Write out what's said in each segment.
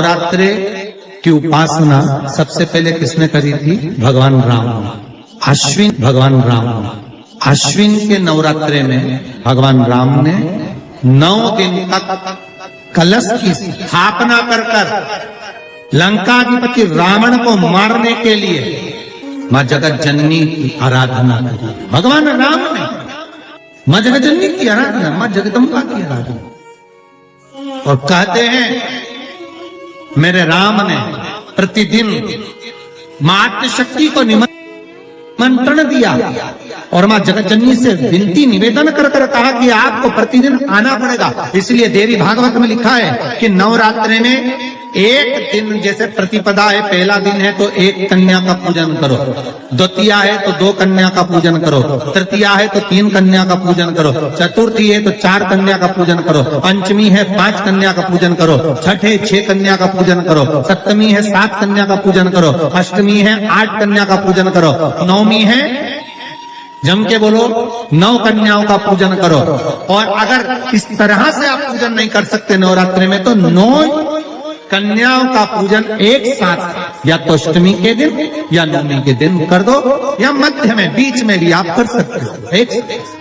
नवरात्रि की उपासना सबसे पहले किसने करी थी? भगवान राम। अश्विन भगवान राम, अश्विन के नवरात्रि में भगवान राम ने 9 दिन तक कलश की स्थापना कर लंकाधिपति रावण को मारने के लिए मां जगत जननी की आराधना करी। भगवान राम ने मां जगत जननी की आराधना, मां जगदम्बा की आराधना। और कहते हैं मेरे राम ने प्रतिदिन मातृ शक्ति को निमंत्रण दिया और मां जगत जननी से विनती निवेदन कर कहा कि आपको प्रतिदिन आना पड़ेगा। इसलिए देवी भागवत में लिखा है कि नवरात्रि में एक दिन, जैसे प्रतिपदा है, पहला दिन है तो 1 कन्या का पूजन करो, द्वितीया है तो 2 कन्या का पूजन करो, तृतीया है तो 3 कन्या का पूजन करो, चतुर्थी है तो 4 कन्या का पूजन करो, पंचमी है 5 कन्या का पूजन करो, छठ है 6 कन्या का पूजन करो, सप्तमी है 7 कन्या का पूजन करो, अष्टमी है 8 कन्या का पूजन करो, नवमी है, जम के बोलो, 9 कन्याओं का पूजन करो। और अगर इस तरह से आप पूजन नहीं कर सकते नवरात्रि में तो 9 कन्याओं का पूजन एक साथ या तो अष्टमी के दिन या नवमी के दिन कर दो, या मध्य में बीच में भी आप कर सकते हो एक।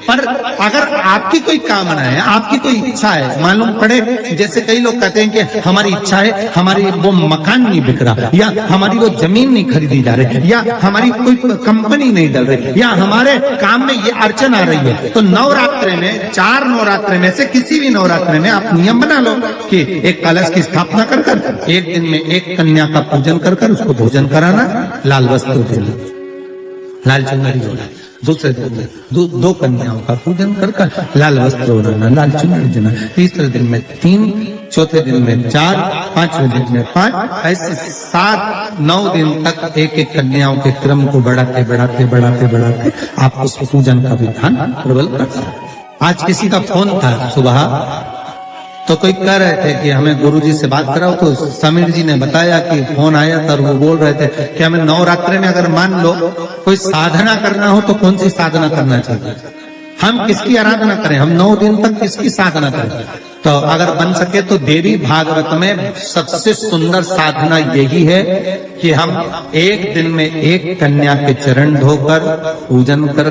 पर अगर आपकी कोई कामना है, आपकी कोई इच्छा है, मालूम पड़े, जैसे कई लोग कहते हैं कि हमारी इच्छा है, हमारी वो मकान नहीं बिक रहा, या हमारी वो जमीन नहीं खरीदी जा रही, या हमारी कोई कंपनी नहीं डल रही, या हमारे काम में ये अड़चन आ रही है, तो नवरात्रि में 4 नवरात्रि में से किसी भी नवरात्रि में आप नियम बना लो कि एक कलश की स्थापना कर एक दिन में 1 कन्या का पूजन कर उसको भोजन कराना, लाल वस्त्र देना, लाल चुनरी देना। दूसरे दिन में 2 कन्याओं का पूजन कर लाल वस्त्र ओढ़ाना, लाल चुनरी देना। तीसरे दिन में 3, चौथे दिन में 4, 5वें दिन में 5, ऐसे 7-9 दिन तक एक कन्याओं के क्रम को बढ़ाते आप उस पूजन का विधान प्रबल कर सकते। आज किसी का फोन था सुबह, तो कोई कह रहे थे कि हमें गुरुजी से बात कराओ, तो समीर जी ने बताया कि फोन आया था और वो बोल रहे थे कि हमें नवरात्रि में अगर मान लो कोई साधना करना हो तो कौन सी साधना करना चाहिए, हम किसकी आराधना करें, हम 9 दिन तक किसकी साधना करें। तो अगर बन सके तो देवी भागवत में सबसे सुंदर साधना यही है कि हम एक दिन में 1 कन्या के चरण धोकर पूजन कर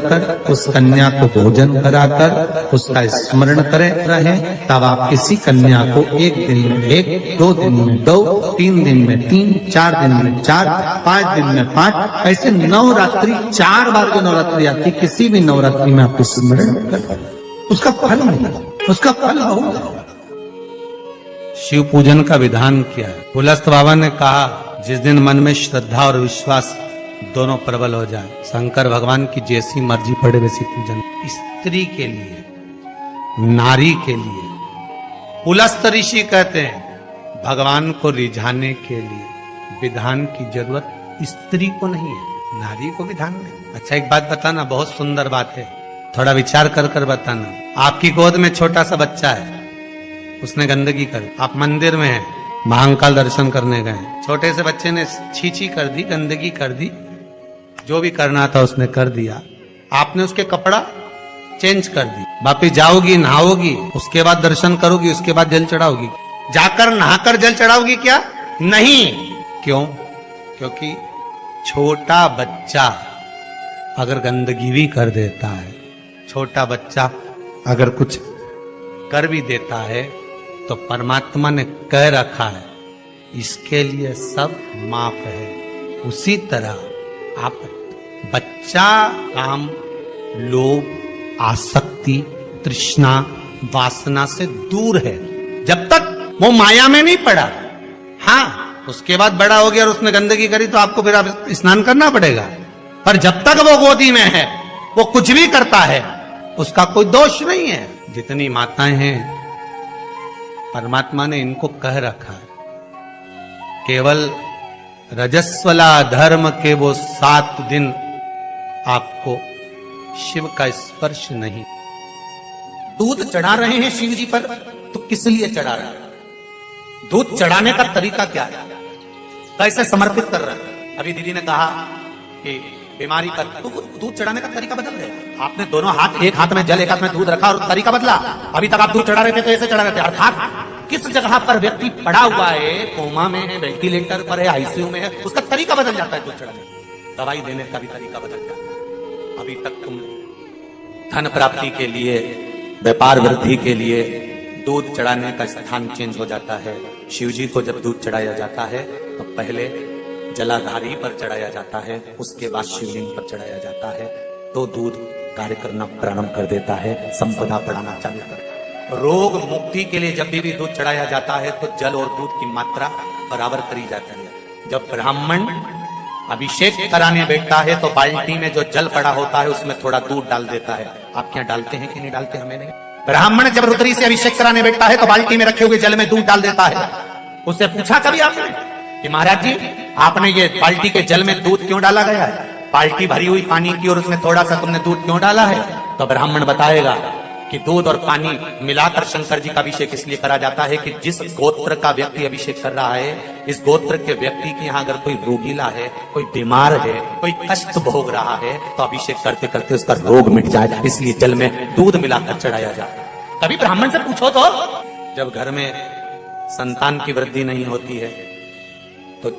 उस कन्या को भोजन कराकर उसका स्मरण करें रहे। तब आप किसी कन्या को 1 दिन में 1, 2 दिन में 2, 3 दिन में 3, 4 दिन में 4, 5 दिन में 5, ऐसे नवरात्रि 4 बार की नवरात्रि आती, किसी भी नवरात्रि में आप स्मरण करें, उसका फल मिलेगा, उसका फल होगा। शिव पूजन का विधान क्या है? पुलस्त बाबा ने कहा जिस दिन मन में श्रद्धा और विश्वास दोनों प्रबल हो जाए, शंकर भगवान की जैसी मर्जी पड़े वैसी पूजन। स्त्री के लिए, नारी के लिए पुलस्त ऋषि कहते हैं भगवान को रिझाने के लिए विधान की जरूरत स्त्री को नहीं है, नारी को विधान नहीं। अच्छा एक बात बताना, बहुत सुंदर बात है, थोड़ा विचार कर बताना। आपकी गोद में छोटा सा बच्चा है, उसने गंदगी कर, आप मंदिर में हैं, महाकाल दर्शन करने गए, छोटे से बच्चे ने छीछी कर दी, गंदगी कर दी, जो भी करना था उसने कर दिया, आपने उसके कपड़ा चेंज कर दी, वापिस जाओगी, नहाओगी, उसके बाद दर्शन करोगी, उसके बाद जल चढ़ाओगी, जाकर नहाकर जल चढ़ाओगी क्या? नहीं। क्यों? क्योंकि छोटा बच्चा अगर गंदगी भी कर देता है, छोटा बच्चा अगर कुछ कर भी देता है तो परमात्मा ने कह रखा है इसके लिए सब माफ है। उसी तरह आप बच्चा काम, लोभ, आसक्ति, तृष्णा, वासना से दूर है, जब तक वो माया में नहीं पड़ा। हाँ, उसके बाद बड़ा हो गया और उसने गंदगी करी तो आपको फिर आप स्नान करना पड़ेगा, पर जब तक वो गोदी में है, वो कुछ भी करता है, उसका कोई दोष नहीं है। जितनी माताएं हैं परमात्मा ने इनको कह रखा है केवल रजस्वला धर्म के वो 7 दिन आपको शिव का स्पर्श नहीं। दूध चढ़ा रहे हैं शिव जी पर तो किस लिए चढ़ा रहे हैं? दूध चढ़ाने का तरीका क्या है, कैसे समर्पित कर रहे हैं? अभी दीदी ने कहा कि बीमारी पर, तो दूध चढ़ाने का तरीका बदल गया। आपने दोनों हाथ, एक हाथ में जल, एक हाथ में दूध रखा और तरीका बदला। अभी तक आप दूध चढ़ा रहे थे तो ऐसे चढ़ा रहे थे, अर्थात किस जगह पर व्यक्ति पड़ा हुआ है, कोमा में है, वेंटिलेटर पर है, आईसीयू में है, उसका तरीका बदल जाता है दूध चढ़ाने का। दवाई देने का भी तरीका बदल जाता है। अभी तक तुम धन प्राप्ति के लिए, व्यापार वृद्धि के लिए दूध चढ़ाने का स्थान चेंज हो जाता है। शिव जी को जब दूध चढ़ाया जाता है तो पहले जलाधारी पर चढ़ाया जाता है, उसके बाद शिवलिंग पर चढ़ाया जाता है, तो दूध कार्य करना प्रारंभ कर देता है, संपदा बढ़ाना चालू करता है। रोग मुक्ति के लिए जब भी दूध चढ़ाया जाता है तो जल और दूध की मात्रा बराबर करी जाती है। जब ब्राह्मण अभिषेक कराने बैठता है तो बाल्टी में जो जल पड़ा होता है उसमें थोड़ा दूध डाल देता है। आप क्या डालते हैं कि नहीं डालते? हमें नहीं। ब्राह्मण जब रुद्री से अभिषेक कराने बैठता है तो बाल्टी में रखे हुए जल में दूध डाल देता है। उससे पूछा कभी आपने कि महाराज जी आपने ये बाल्टी के जल में दूध क्यों डाला गया है? बाल्टी भरी हुई पानी की और उसमें थोड़ा सा तुमने दूध क्यों डाला है? तो ब्राह्मण बताएगा कि दूध और पानी मिलाकर शंकर जी का अभिषेक इसलिए करा जाता है कि जिस गोत्र का व्यक्ति अभिषेक कर रहा है, इस गोत्र के व्यक्ति के यहाँ अगर कोई रोगीला है, कोई बीमार है, कोई कष्ट भोग रहा है, तो अभिषेक करते करते उसका रोग मिट जाए, इसलिए जल में दूध मिलाकर चढ़ाया जाता है। कभी ब्राह्मण से पूछो तो जब घर में संतान की वृद्धि नहीं होती है तो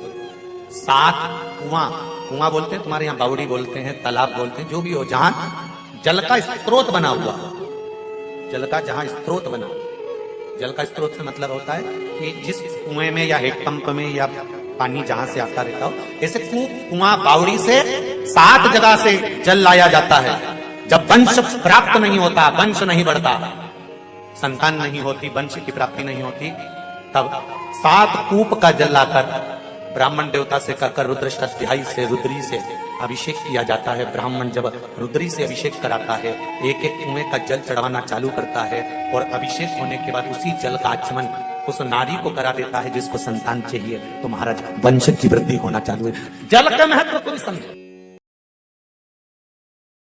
7 कुआं बोलते हैं, तुम्हारे यहाँ बावड़ी बोलते हैं, तालाब बोलते हैं, जो भी हो, जहां जल का स्रोत बना हुआ, जल का जहां स्रोत बना, जल का स्रोत से मतलब होता है कि जिस कुएं में या हेडपंप में या पानी जहां से आता रहता हो, ऐसे कुआं बावड़ी से 7 जगह से जल लाया जाता है। जब वंश प्राप्त नहीं होता, वंश नहीं बढ़ता, संतान नहीं होती, वंश की प्राप्ति नहीं होती, तब 7 कूप का जल लाकर ब्राह्मण देवता से कहकर रुद्राष्टाध्यायी से, रुद्री से अभिषेक किया जाता है। ब्राह्मण जब रुद्री से अभिषेक कराता है, एक एक कुएं का जल चढ़वाना चालू करता है और अभिषेक होने के बाद उसी जल का आचमन उस नारी को करा देता है जिसको संतान चाहिए। तो महाराज वंश की वृद्धि होना चालू है। जल का महत्व कोई समझे।